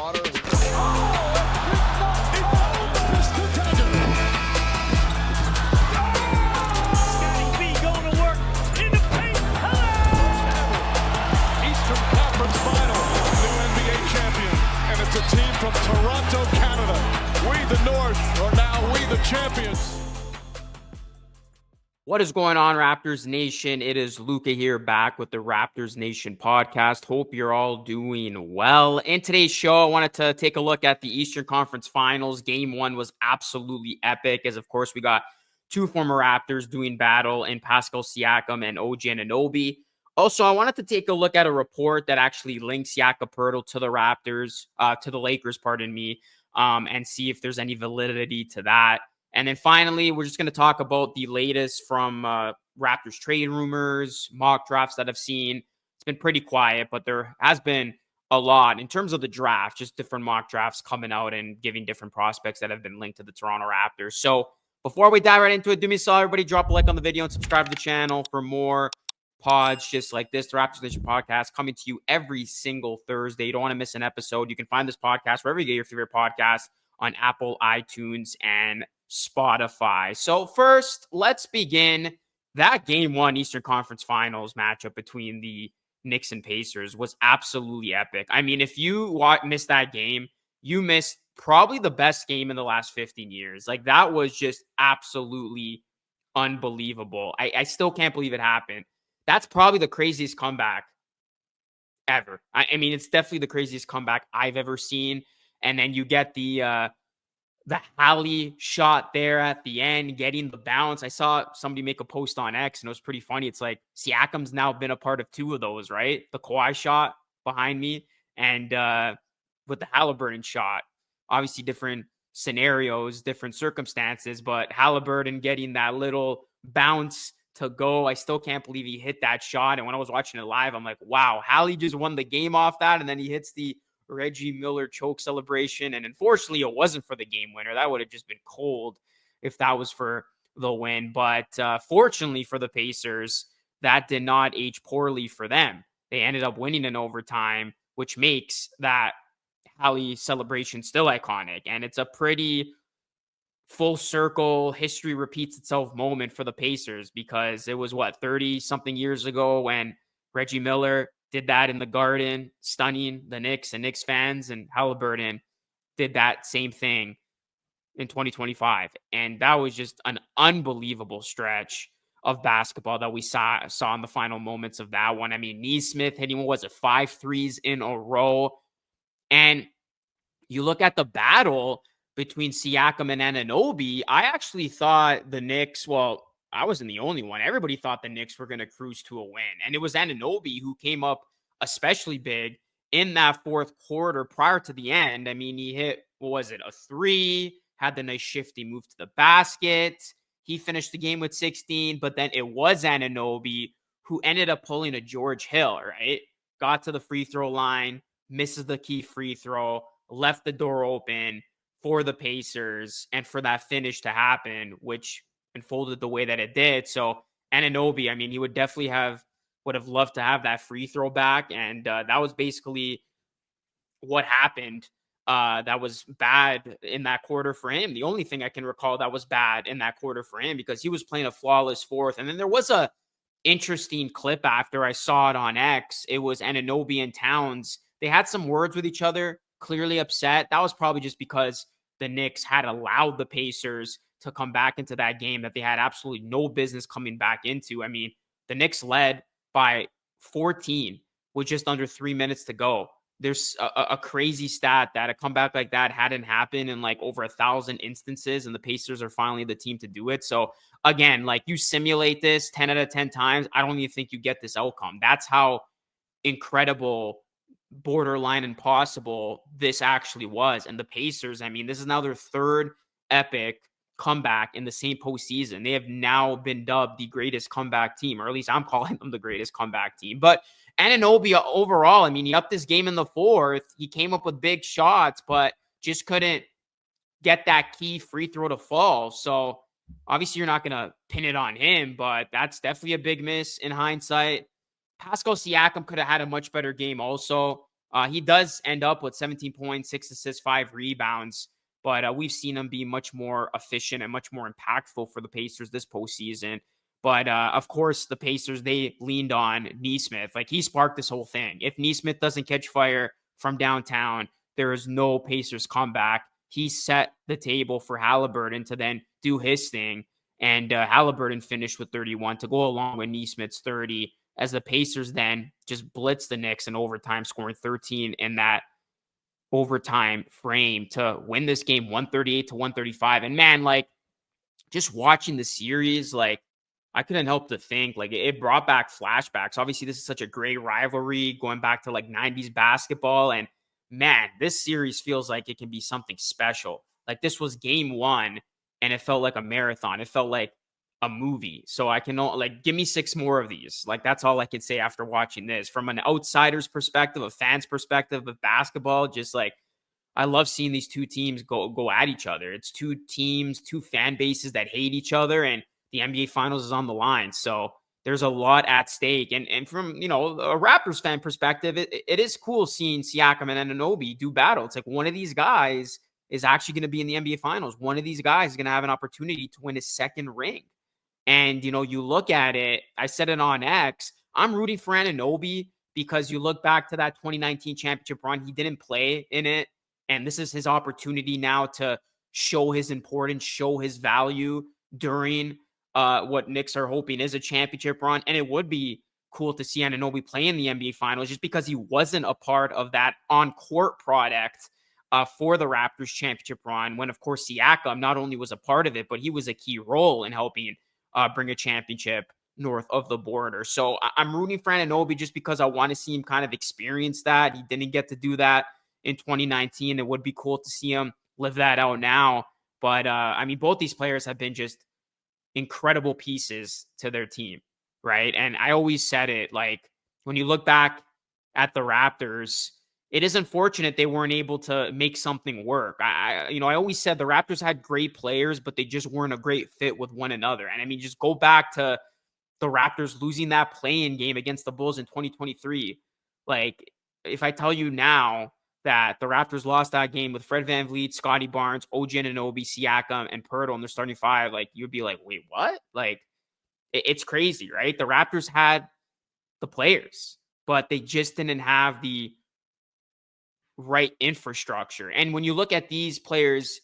water. Scotty B going to work in the paint. Eastern Conference Final. New NBA champion. And it's a team from Toronto, Canada. We, the North, are now we, the champions. What is going on, Raptors Nation? It is Luca here, back with the Raptors Nation podcast. Hope you're all doing well. In today's show, I wanted to take a look at the Eastern Conference Finals. Game 1 was absolutely epic, as of course we got two former Raptors doing battle in Pascal Siakam and OG Anunoby. Also, I wanted to take a look at a report that actually links Jakob Poeltl to the Raptors, to the Lakers, pardon me, and see if there's any validity to that. And then finally, we're just going to talk about the latest from Raptors trade rumors, mock drafts that I've seen. It's been pretty quiet, but there has been a lot in terms of the draft, just different mock drafts coming out and giving different prospects that have been linked to the Toronto Raptors. So before we dive right into it, do me a solid, everybody, drop a like on the video and subscribe to the channel for more pods just like this. The Raptors Nation podcast coming to you every single Thursday. You don't want to miss an episode. You can find this podcast wherever you get your favorite podcast, on Apple, iTunes, and Spotify. So first, let's begin. That Game 1 Eastern Conference Finals matchup between the Knicks and Pacers was absolutely epic. I mean, if you missed that game, you missed probably the best game in the last 15 years. Like, that was just absolutely unbelievable. I still can't believe it happened. That's probably the craziest comeback ever. I mean, it's definitely the craziest comeback I've ever seen. And then you get the Hallie shot there at the end, getting the bounce. I saw somebody make a post on X, and it was pretty funny. It's like Siakam's now been a part of two of those, right? The Kawhi shot behind me, and with the Halliburton shot. Obviously, different scenarios, different circumstances, but Halliburton getting that little bounce to go. I still can't believe he hit that shot. And when I was watching it live, I'm like, wow, Hallie just won the game off that, and then he hits the Reggie Miller choke celebration. And unfortunately, it wasn't for the game winner. That would have just been cold if that was for the win. But fortunately for the Pacers, that did not age poorly for them. They ended up winning in overtime, which makes that Hallie celebration still iconic. And it's a pretty full circle, history repeats itself moment for the Pacers, because it was 30 something years ago when Reggie Miller did that in the Garden, stunning the Knicks and Knicks fans, and Halliburton did that same thing in 2025. And that was just an unbelievable stretch of basketball that we saw in the final moments of that one. I mean, Neesmith hitting, 5 threes in a row. And you look at the battle between Siakam and Anunoby, I actually thought the Knicks, I wasn't the only one. Everybody thought the Knicks were going to cruise to a win. And it was Anunoby who came up especially big in that fourth quarter prior to the end. I mean, he hit, a 3, had the nice shifty move to the basket. He finished the game with 16, but then it was Anunoby who ended up pulling a George Hill, right? Got to the free throw line, misses the key free throw, left the door open for the Pacers and for that finish to happen, which unfolded the way that it did. So Anunoby, I mean, he would definitely would have loved to have that free throw back. And that was basically what happened. That was bad in that quarter for him. The only thing I can recall that was bad in that quarter for him, because he was playing a flawless fourth. And then there was a interesting clip after I saw it on X. It was Anunoby and Towns. They had some words with each other, clearly upset. That was probably just because the Knicks had allowed the Pacers to come back into that game that they had absolutely no business coming back into. I mean, the Knicks led by 14 with just under 3 minutes to go. There's a crazy stat that a comeback like that hadn't happened in like over 1,000 instances, and the Pacers are finally the team to do it. So again, like, you simulate this 10 out of 10 times, I don't even think you get this outcome. That's how incredible, borderline impossible this actually was. And the Pacers, I mean, this is now their third epic comeback in the same postseason. They have now been dubbed the greatest comeback team, or at least I'm calling them the greatest comeback team. But Anunoby overall, I mean, he upped this game in the fourth. He came up with big shots, but just couldn't get that key free throw to fall. So obviously you're not going to pin it on him, but that's definitely a big miss in hindsight. Pascal Siakam could have had a much better game also. He does end up with 17 points, 6 assists, 5 rebounds, but we've seen him be much more efficient and much more impactful for the Pacers this postseason. But of course, the Pacers, they leaned on Nesmith. Like, he sparked this whole thing. If Nesmith doesn't catch fire from downtown, there is no Pacers comeback. He set the table for Halliburton to then do his thing. And Halliburton finished with 31 to go along with Nesmith's 30, as the Pacers then just blitzed the Knicks in overtime, scoring 13 in that overtime frame to win this game 138 to 135. And man, like, just watching the series, like, I couldn't help to think, like, it brought back flashbacks. Obviously, this is such a great rivalry going back to like 90s basketball. And man, this series feels like it can be something special. Like, this was game one and it felt like a marathon. It felt like a movie. So I can, like, give me 6 more of these. Like, that's all I can say after watching this. From an outsider's perspective, a fan's perspective of basketball, just like, I love seeing these two teams go at each other. It's two teams, two fan bases that hate each other, and the NBA Finals is on the line. So there's a lot at stake. And from, a Raptors fan perspective, it is cool seeing Siakam and Anunoby do battle. It's like, one of these guys is actually going to be in the NBA Finals. One of these guys is going to have an opportunity to win his second ring. And, you look at it, I said it on X, I'm rooting for Anunoby because you look back to that 2019 championship run, he didn't play in it. And this is his opportunity now to show his importance, show his value during what Knicks are hoping is a championship run. And it would be cool to see Anunoby play in the NBA Finals just because he wasn't a part of that on-court product for the Raptors championship run, when, of course, Siakam not only was a part of it, but he was a key role in helping bring a championship north of the border. So I'm rooting for Anunoby just because I want to see him kind of experience that. He didn't get to do that in 2019. It would be cool to see him live that out now. But I mean, both these players have been just incredible pieces to their team, right? And I always said it, like, when you look back at the Raptors, it is unfortunate they weren't able to make something work. I always said the Raptors had great players, but they just weren't a great fit with one another. And I mean, just go back to the Raptors losing that play-in game against the Bulls in 2023. Like, if I tell you now that the Raptors lost that game with Fred VanVleet, Scotty Barnes, OG Anunoby, Siakam, and Poeltl in their starting five, like, you'd be like, wait, what? Like, it's crazy, right? The Raptors had the players, but they just didn't have the right infrastructure. And when you look at these players,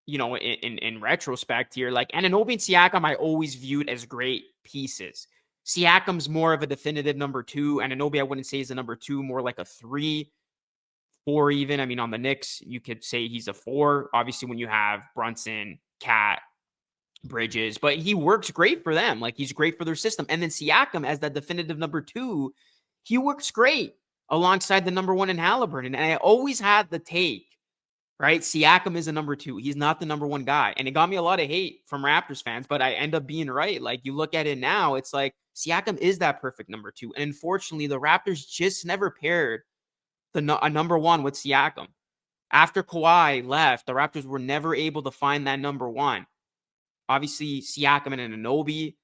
in retrospect here, like Anunoby and Siakam, I always viewed as great pieces. Siakam's more of a definitive number 2. Anunoby, I wouldn't say is a number 2, more like a 3, 4 even. I mean, on the Knicks, you could say he's a 4. Obviously, when you have Brunson, Cat, Bridges, but he works great for them. Like, he's great for their system. And then Siakam, as that definitive number 2, he works great alongside the number 1 in Halliburton. And I always had the take, right? Siakam is a number 2. He's not the number 1 guy. And it got me a lot of hate from Raptors fans, but I end up being right. Like, you look at it now, it's like Siakam is that perfect number 2. And unfortunately, the Raptors just never paired a number 1 with Siakam. After Kawhi left, the Raptors were never able to find that number 1. Obviously, Siakam and Anunoby,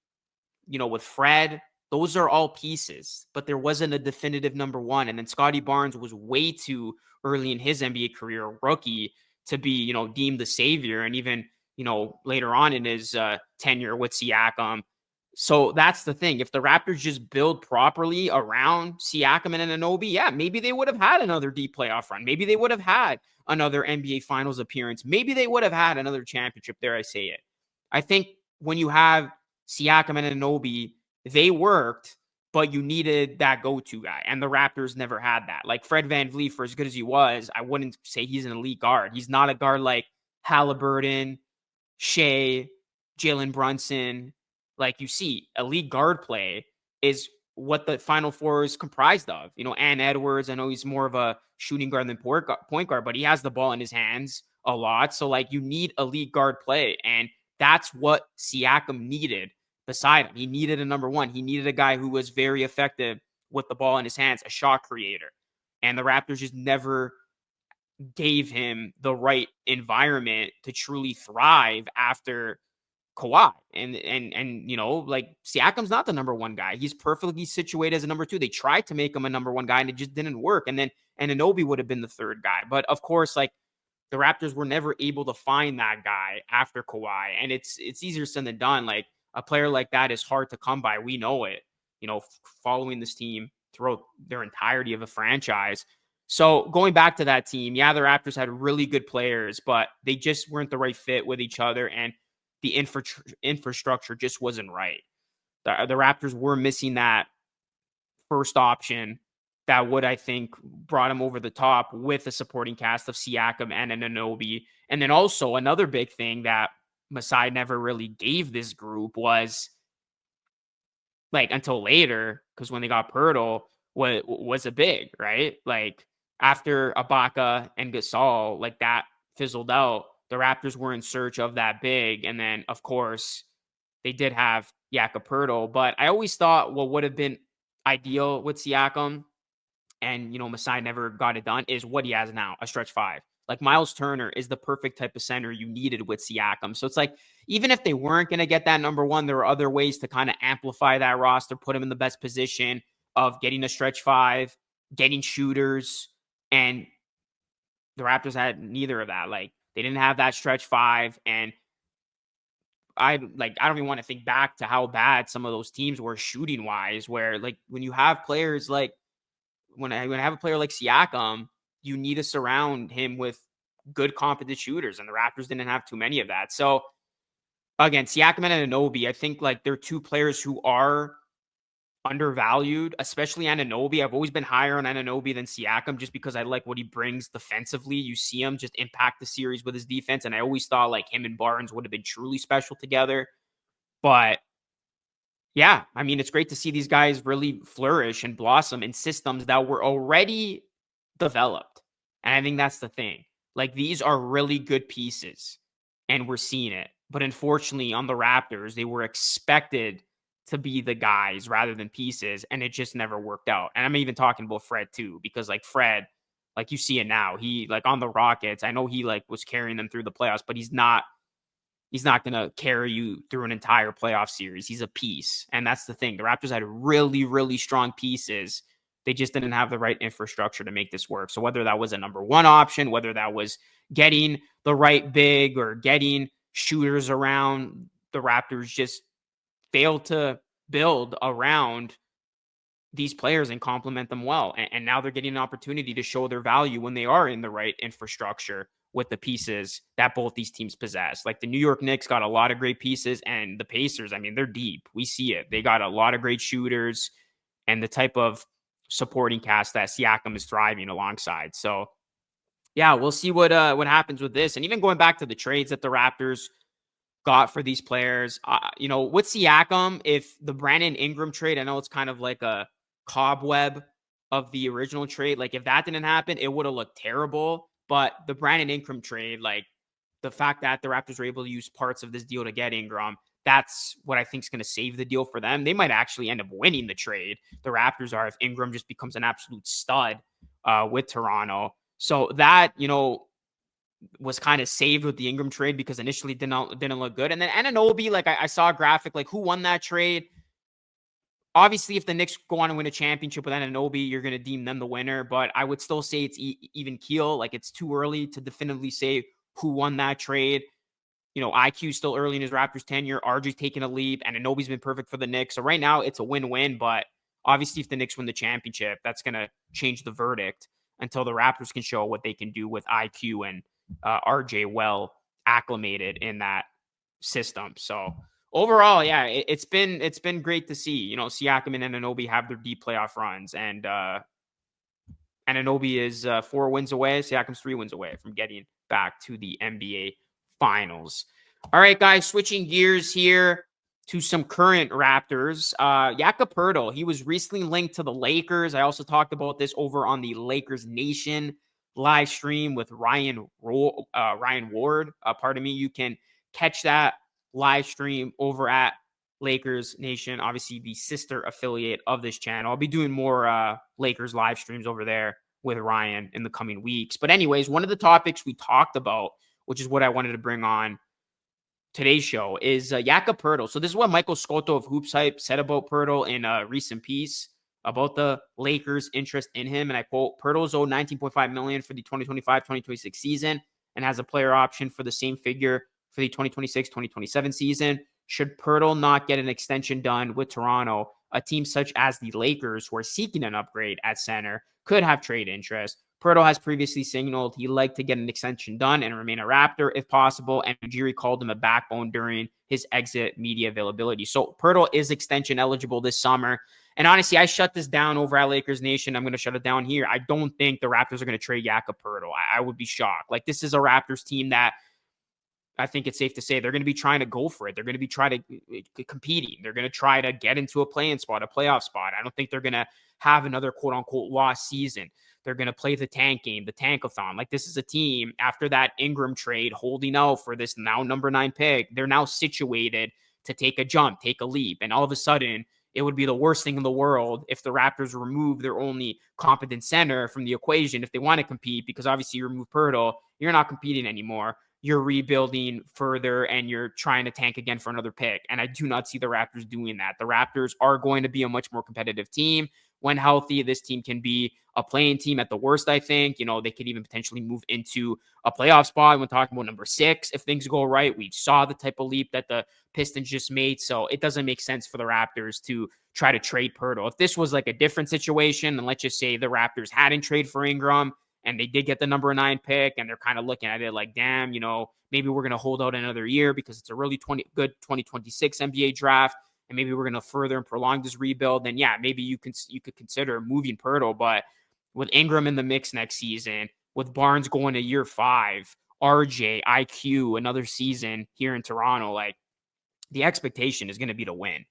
with Fred, those are all pieces, but there wasn't a definitive number 1. And then Scotty Barnes was way too early in his NBA career, rookie, to be, deemed the savior. And even, later on in his tenure with Siakam. So that's the thing. If the Raptors just build properly around Siakam and Anunoby, yeah, maybe they would have had another deep playoff run. Maybe they would have had another NBA Finals appearance. Maybe they would have had another championship, dare I say it. I think when you have Siakam and Anunoby, they worked, but you needed that go-to guy. And the Raptors never had that. Like, Fred VanVleet, for as good as he was, I wouldn't say he's an elite guard. He's not a guard like Halliburton, Shea, Jalen Brunson. Like, you see, elite guard play is what the Final Four is comprised of. Ann Edwards, I know he's more of a shooting guard than point guard, but he has the ball in his hands a lot. So, like, you need elite guard play. And that's what Siakam needed beside him. He needed a number 1. He needed a guy who was very effective with the ball in his hands, a shot creator. And the Raptors just never gave him the right environment to truly thrive after Kawhi. And like Siakam's not the number one guy. He's perfectly situated as a number two. They tried to make him a number one guy and it just didn't work. And then Anunoby would have been the third guy. But of course, like the Raptors were never able to find that guy after Kawhi. And it's easier said than done. Like a player like that is hard to come by. We know it, following this team throughout their entirety of a franchise. So going back to that team, yeah, the Raptors had really good players, but they just weren't the right fit with each other. And the infrastructure just wasn't right. The Raptors were missing that first option that would, I think, brought him over the top with a supporting cast of Siakam and Anunoby. And then also another big thing that Masai never really gave this group was, like, until later, because when they got Poeltl, was a big, right? Like after Ibaka and Gasol, like that fizzled out. The Raptors were in search of that big. And then, of course, they did have Jakob Poeltl. But I always thought what would have been ideal with Siakam, and, Masai never got it done, is what he has now, a stretch five. Like Miles Turner is the perfect type of center you needed with Siakam. So it's like, even if they weren't going to get that number one, there are other ways to kind of amplify that roster, put him in the best position of getting a stretch five, getting shooters. And the Raptors had neither of that. Like, they didn't have that stretch five. And I don't even want to think back to how bad some of those teams were shooting wise, where like when you have players like, when I have a player like Siakam, you need to surround him with good competent shooters, and the Raptors didn't have too many of that. So again, Siakam and Anunoby, I think like they're two players who are undervalued, especially Anunoby. I've always been higher on Anunoby than Siakam just because I like what he brings defensively. You see him just impact the series with his defense, and I always thought like him and Barnes would have been truly special together. But yeah, I mean, it's great to see these guys really flourish and blossom in systems that were already developed. And I think that's the thing. Like, these are really good pieces, and we're seeing it. But unfortunately, on the Raptors, they were expected to be the guys rather than pieces, and it just never worked out. And I'm even talking about Fred too, because like Fred, like you see it now, he like on the Rockets, I know he like was carrying them through the playoffs, but he's not going to carry you through an entire playoff series. He's a piece. And that's the thing. The Raptors had really, really strong pieces. They just didn't have the right infrastructure to make this work. So whether that was a number one option, whether that was getting the right big or getting shooters around, the Raptors just failed to build around these players and complement them well. And now they're getting an opportunity to show their value when they are in the right infrastructure with the pieces that both these teams possess. Like the New York Knicks got a lot of great pieces, and the Pacers, I mean, they're deep. We see it. They got a lot of great shooters and the type of supporting cast that Siakam is thriving alongside. So yeah, we'll see what happens with this. And even going back to the trades that the Raptors got for these players, with Siakam, if the Brandon Ingram trade, I know it's kind of like a cobweb of the original trade. Like if that didn't happen, it would have looked terrible. But the Brandon Ingram trade, like the fact that the Raptors were able to use parts of this deal to get Ingram, that's what I think is going to save the deal for them. They might actually end up winning the trade. The Raptors are, if Ingram just becomes an absolute stud with Toronto. So that, was kind of saved with the Ingram trade because initially didn't look good. And then Anunoby, like I saw a graphic, like who won that trade? Obviously, if the Knicks go on and win a championship with Anunoby, you're going to deem them the winner. But I would still say it's even keel. Like it's too early to definitively say who won that trade. IQ still early in his Raptors tenure. RJ's taking a leap, and Anunoby's been perfect for the Knicks. So right now it's a win-win. But obviously, if the Knicks win the championship, that's going to change the verdict until the Raptors can show what they can do with IQ and RJ well acclimated in that system. So overall, yeah, it's been great to see, Siakam and Anunoby have their deep playoff runs, and Anunoby is 4 wins away. Siakam's 3 wins away from getting back to the NBA Finals. All right, guys, switching gears here to some current Raptors. Jakob Poeltl, he was recently linked to the Lakers. I also talked about this over on the Lakers Nation live stream with Ryan Ward. You can catch that live stream over at Lakers Nation, obviously the sister affiliate of this channel. I'll be doing more Lakers live streams over there with Ryan in the coming weeks. But anyways, one of the topics we talked about, which is what I wanted to bring on today's show is Jakob Poeltl. So this is what Michael Scotto of Hoops Hype said about Poeltl in a recent piece about the Lakers' interest in him. And I quote, Poeltl is owed $19.5 million for the 2025-2026 season and has a player option for the same figure for the 2026-2027 season. Should Poeltl not get an extension done with Toronto, a team such as the Lakers, who are seeking an upgrade at center, could have trade interest. Poeltl has previously signaled he'd like to get an extension done and remain a Raptor if possible, and Ujiri called him a backbone during his exit media availability. So Poeltl is extension eligible this summer. And honestly, I shut this down over at Lakers Nation. I'm going to shut it down here. I don't think the Raptors are going to trade Jakob Poeltl. I would be shocked. Like, this is a Raptors team that I think it's safe to say they're going to be trying to go for it. They're going to be trying to competing. They're going to try to get into a play-in spot, a playoff spot. I don't think they're going to have another quote-unquote lost season. They're going to play the tank game, the tankathon. Like, this is a team, after that Ingram trade, holding out for this now number 9 pick, they're now situated to take a jump, take a leap. And all of a sudden, it would be the worst thing in the world if the Raptors remove their only competent center from the equation if they want to compete, because obviously you remove Poeltl, you're not competing anymore. You're rebuilding further and you're trying to tank again for another pick. And I do not see the Raptors doing that. The Raptors are going to be a much more competitive team. When healthy, this team can be a playing team at the worst, I think. You know, they could even potentially move into a playoff spot when talking about number 6 if things go right. We saw the type of leap that the Pistons just made. So it doesn't make sense for the Raptors to try to trade Poeltl. If this was like a different situation, and let's just say the Raptors hadn't traded for Ingram and they did get the number 9 pick and they're kind of looking at it like, damn, you know, maybe we're going to hold out another year because it's a really good 2026 NBA draft. And maybe we're going to further and prolong this rebuild, then yeah, maybe you could consider moving Poeltl. But with Ingram in the mix next season, with Barnes going to year 5, RJ, IQ, another season here in Toronto, like, the expectation is going to be to win.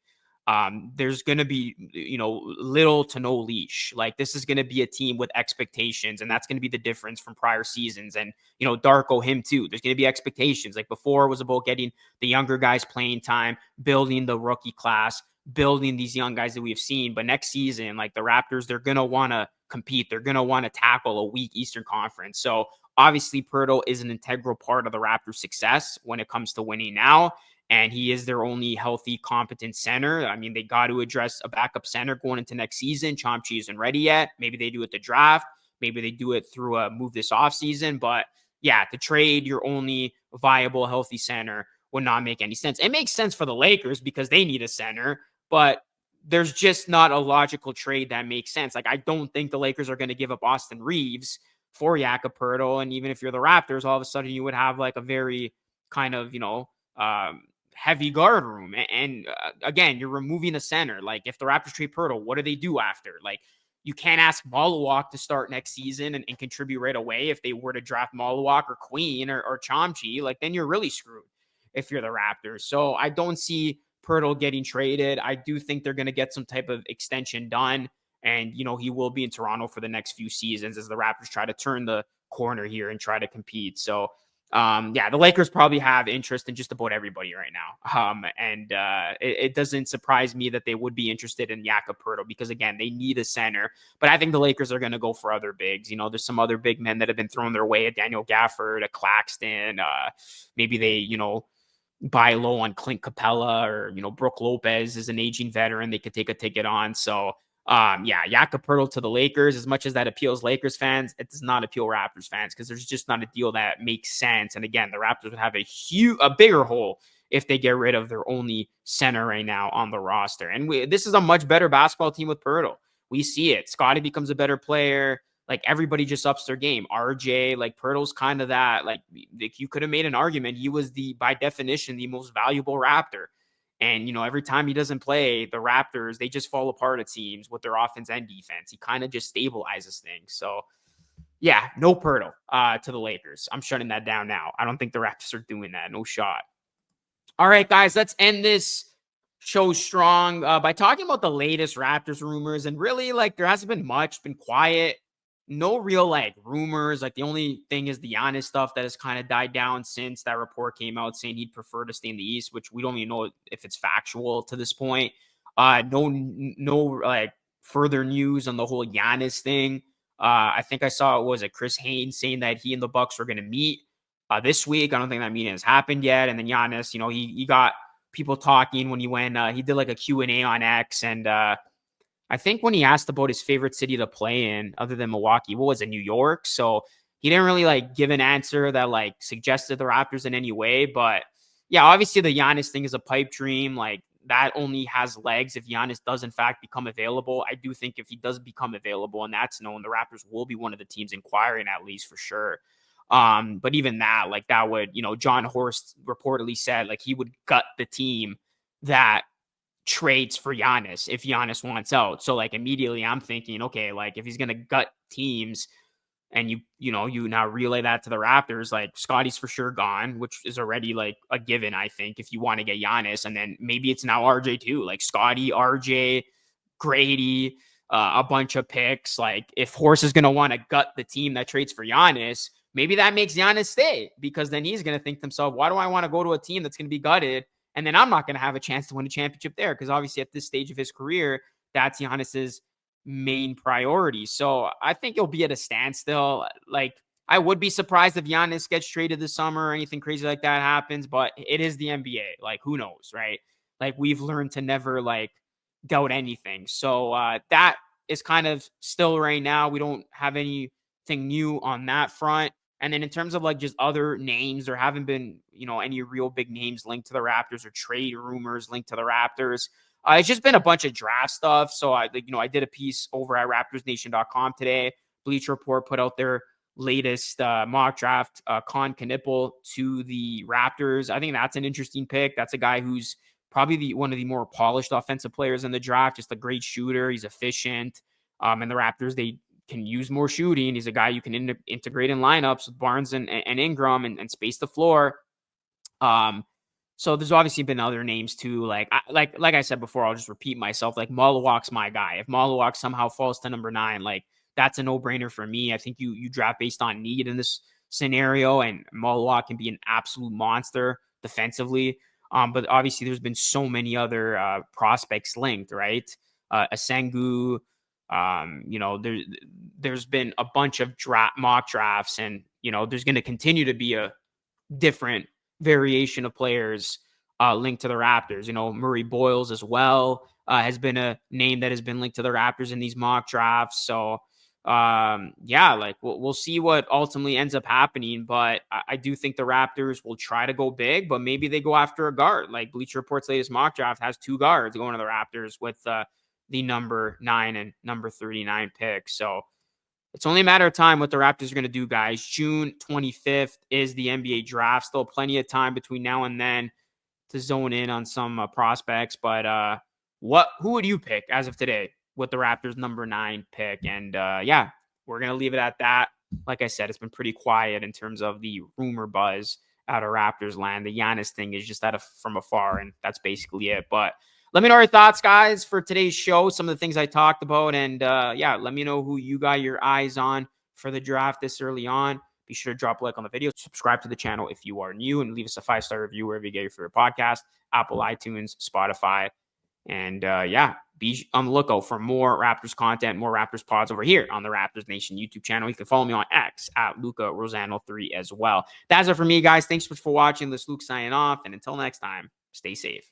There's going to be, you know, little to no leash. Like, this is going to be a team with expectations, and that's going to be the difference from prior seasons. And, you know, Darko, him too. There's going to be expectations. Like, before, it was about getting the younger guys playing time, building the rookie class, building these young guys that we've seen. But next season, like, the Raptors, they're going to want to compete. They're going to want to tackle a weak Eastern Conference. So obviously, Poeltl is an integral part of the Raptors' success when it comes to winning now. And he is their only healthy, competent center. I mean, they got to address a backup center going into next season. Chomchi isn't ready yet. Maybe they do it the draft. Maybe they do it through a move this offseason. But yeah, to trade your only viable, healthy center would not make any sense. It makes sense for the Lakers because they need a center, but there's just not a logical trade that makes sense. Like, I don't think the Lakers are going to give up Austin Reeves for Jakob Poeltl. And even if you're the Raptors, all of a sudden you would have like a very kind of, you know, heavy guard room. And again, you're removing a center. Like, if the Raptors trade Poeltl, what do they do after? Like, you can't ask Malawak to start next season and contribute right away. If they were to draft Malawak or Queen or Chomchi, like, then you're really screwed if you're the Raptors. So I don't see Poeltl getting traded. I do think they're going to get some type of extension done. And, you know, he will be in Toronto for the next few seasons as the Raptors try to turn the corner here and try to compete. So yeah, the Lakers probably have interest in just about everybody right now. It doesn't surprise me that they would be interested in Jakob Poeltl because, again, they need a center. But I think the Lakers are going to go for other bigs. You know, there's some other big men that have been thrown their way, a Daniel Gafford, a Claxton. Maybe they, you know, buy low on Clint Capella, or, you know, Brook Lopez is an aging veteran they could take a ticket on. So yeah, Jakob Poeltl to the Lakers, as much as that appeals Lakers fans, it does not appeal Raptors fans because there's just not a deal that makes sense. And again, the Raptors would have a bigger hole if they get rid of their only center right now on the roster. And this is a much better basketball team with Poeltl. We see it. Scottie becomes a better player. Like, everybody just ups their game. RJ, like, Poeltl's kind of that. Like, you could have made an argument he was by definition, the most valuable Raptor. And, you know, every time he doesn't play, the Raptors, they just fall apart, it seems, with their offense and defense. He kind of just stabilizes things. So, yeah, no Poeltl to the Lakers. I'm shutting that down now. I don't think the Raptors are doing that. No shot. All right, guys, let's end this show strong by talking about the latest Raptors rumors. And really, like, there hasn't been much, been quiet. No real, like, rumors. Like, the only thing is the Giannis stuff that has kind of died down since that report came out saying he'd prefer to stay in the East, which we don't even know if it's factual to this point. No, like, further news on the whole Giannis thing. I think I saw, was it Chris Haynes saying that he and the Bucks were going to meet this week. I don't think that meeting has happened yet. And then Giannis, he got people talking when he did like a Q&A on X. And I think when he asked about his favorite city to play in other than Milwaukee, what was it, New York? So he didn't really like give an answer that like suggested the Raptors in any way. But yeah, obviously the Giannis thing is a pipe dream. Like that only has legs if Giannis does in fact become available. I do think if he does become available and that's known, the Raptors will be one of the teams inquiring at least for sure. But even that, like that would, John Horst reportedly said like he would gut the team that trades for Giannis if Giannis wants out. So like immediately I'm thinking, okay, like if he's gonna gut teams and you now relay that to the Raptors, like Scotty's for sure gone, which is already like a given, I think, if you want to get Giannis. And then maybe it's now RJ too, like Scotty, RJ, Grady, a bunch of picks. Like if Horse is gonna want to gut the team that trades for Giannis, maybe that makes Giannis stay, because then he's gonna think to himself, why do I want to go to a team that's gonna be gutted? And then I'm not going to have a chance to win a championship there, because obviously at this stage of his career, that's Giannis's main priority. So I think he'll be at a standstill. Like I would be surprised if Giannis gets traded this summer or anything crazy like that happens, but it is the NBA. Like who knows, right? Like we've learned to never like doubt anything. So that is kind of still right now. We don't have anything new on that front. And then in terms of like just other names, there haven't been, any real big names linked to the Raptors or trade rumors linked to the Raptors. It's just been a bunch of draft stuff. So I did a piece over at RaptorsNation.com today. Bleacher Report put out their latest mock draft, Con Knipple to the Raptors. I think that's an interesting pick. That's a guy who's probably one of the more polished offensive players in the draft. Just a great shooter. He's efficient. And the Raptors, they can use more shooting. He's a guy you can integrate in lineups with Barnes and Ingram and space the floor. So there's obviously been other names too. Like I said before, I'll just repeat myself. Like Malawak's my guy. If Malawak somehow falls to number 9, like that's a no-brainer for me. I think you draft based on need in this scenario, and Malawak can be an absolute monster defensively. But obviously there's been so many other prospects linked, right? Asengu. There's been a bunch of mock drafts, and there's going to continue to be a different variation of players linked to the Raptors. Murray Boyles as well has been a name that has been linked to the Raptors in these mock drafts. So like we'll see what ultimately ends up happening, but I do think the Raptors will try to go big, but maybe they go after a guard. Like Bleacher Report's latest mock draft has 2 guards going to the Raptors with the number 9 and number 39 picks. So it's only a matter of time what the Raptors are going to do, guys. June 25th is the NBA draft. Still plenty of time between now and then to zone in on some prospects. But who would you pick as of today with the Raptors number 9 pick? And we're going to leave it at that. Like I said, it's been pretty quiet in terms of the rumor buzz out of Raptors land. The Giannis thing is just from afar, and that's basically it. But let me know your thoughts, guys, for today's show, some of the things I talked about. And let me know who you got your eyes on for the draft this early on. Be sure to drop a like on the video, subscribe to the channel if you are new, and leave us a 5-star review wherever you get your favorite podcast, Apple, iTunes, Spotify. And be on the lookout for more Raptors content, more Raptors pods over here on the Raptors Nation YouTube channel. You can follow me on X at Luca Rosano 3 as well. That's it for me, guys. Thanks so much for watching. This is Luke signing off. And until next time, stay safe.